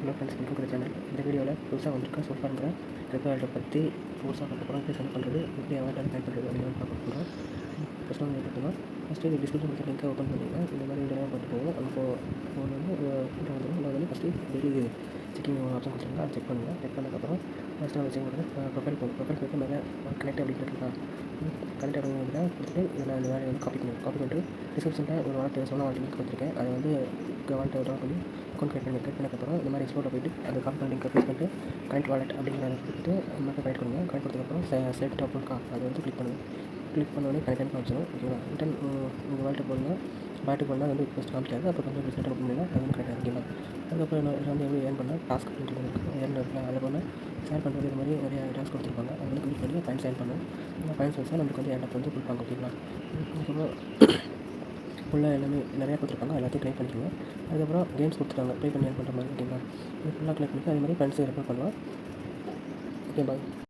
Hello friends, welcome to channel. இந்த வீடியோவில் புதுசாக வந்திருக்க சூப்பராக கிரிப்டோ வாலெட்டை பற்றி புதுசாக பார்க்க போகிறோம். எப்படி சென்ட் பண்ணுறது, எப்படி வாலெட்டை டைப் பண்ணுறது அப்படின்னு பார்க்க போகிறோம். ஃபஸ்ட்டு வந்து பார்த்தீங்கன்னா ஃபஸ்ட்டு இந்த டிஸ்கிரிப்ஷன் கொடுத்த லிங்கை ஓப்பன் பண்ணிங்கன்னா இந்த மாதிரி வீடியோலாம் பார்த்து போவோம். அப்போ ஃபோன் வந்து வந்துடும். வந்து ஃபஸ்ட்டு டெய்லி செக்கிங் ஆப்ஷன் கொடுத்துருங்க, அதை செக் பண்ணுங்கள். செக் பண்ணதுக்கப்புறம் ஃபஸ்ட்டு நம்ம செக் பண்ணுறது ப்ரொஃபைல் போய்ட்டு மேலே கனெக்ட் அப்படின்னு இருக்கா கனெக்ட் அப்படிங்கிறத கொடுத்துட்டு இதில் அந்த வேலையை வந்து காப்பி பண்ணிட்டு டிஸ்கிரிப்ஷனில் ஒரு வாலெட் சொன்ன வாலெட் லிங்க் கொடுத்துருக்கேன். அதை வந்து வாலெட்டை ட்ரா பண்ணி அக்கௌண்ட் கிரியேட் பண்ணதுக்கப்புறம் இந்த மாதிரி எக்ஸ்போர்ட்டில் போய்ட்டு அது காப்பி பண்ணி லிங்க் பேஸ்ட் பண்ணிட்டு கனெக்ட் வாலெட் அப்படிங்கிறத கொடுத்துட்டு மட்டும் கனெக்ட் பண்ணுங்கள். கனெக்ட் கொடுத்ததுக்கப்புறம் செலக்ட் அக்கௌண்ட் அதை வந்து கிளிக் பண்ணோடனே கனெக்ட் வச்சிடும். ஓகேவா? ரிட்டன் உங்கள் வாலெட்டு போடுங்க. வாலெட்டு போனால் வந்து ஃபஸ்ட் காமிக்காது. அப்புறம் கொஞ்சம் ரிசல்ட் பண்ணிங்கன்னா அது வந்து கரெக்டாக இருக்குங்களா. அதுக்கப்புறம் இதில் வந்து எப்படி ஏர்ன் பண்ணால் டாஸ்க் ஏர்ன் இருக்கலாம். அதில் போனால் ஷேர் பண்ணுறது இது மாதிரி நிறைய டாஸ்க் கொடுத்துருப்பாங்க. அதை வந்து கிளிக் பண்ணி பாயிண்ட்ஸ் ஏர்ன் பண்ணணும். அந்த பாயிண்ட்ஸ் வச்சா நம்மளுக்கு வந்து ஏர்ன் வந்து கொடுப்பாங்க. ஓகேங்களா? அதுக்கப்புறம் ஃபுல்லாக எல்லாமே நிறையா கொடுத்துருப்பாங்க. எல்லாத்தையும் க்ளைம் பண்ணிக்கோங்க. அதுக்கப்புறம் கேம்ஸ் கொடுத்துருக்காங்க ப்ளே பண்ணி ஏர்ன் பண்ணுற மாதிரி. ஓகேங்களா? இது ஃபுல்லாக க்ளைம் பண்ணிக்க அதே மாதிரி ஃப்ரெண்ட்ஸு ரெஃபர் பண்ணலாம். ஓகே, பாய்.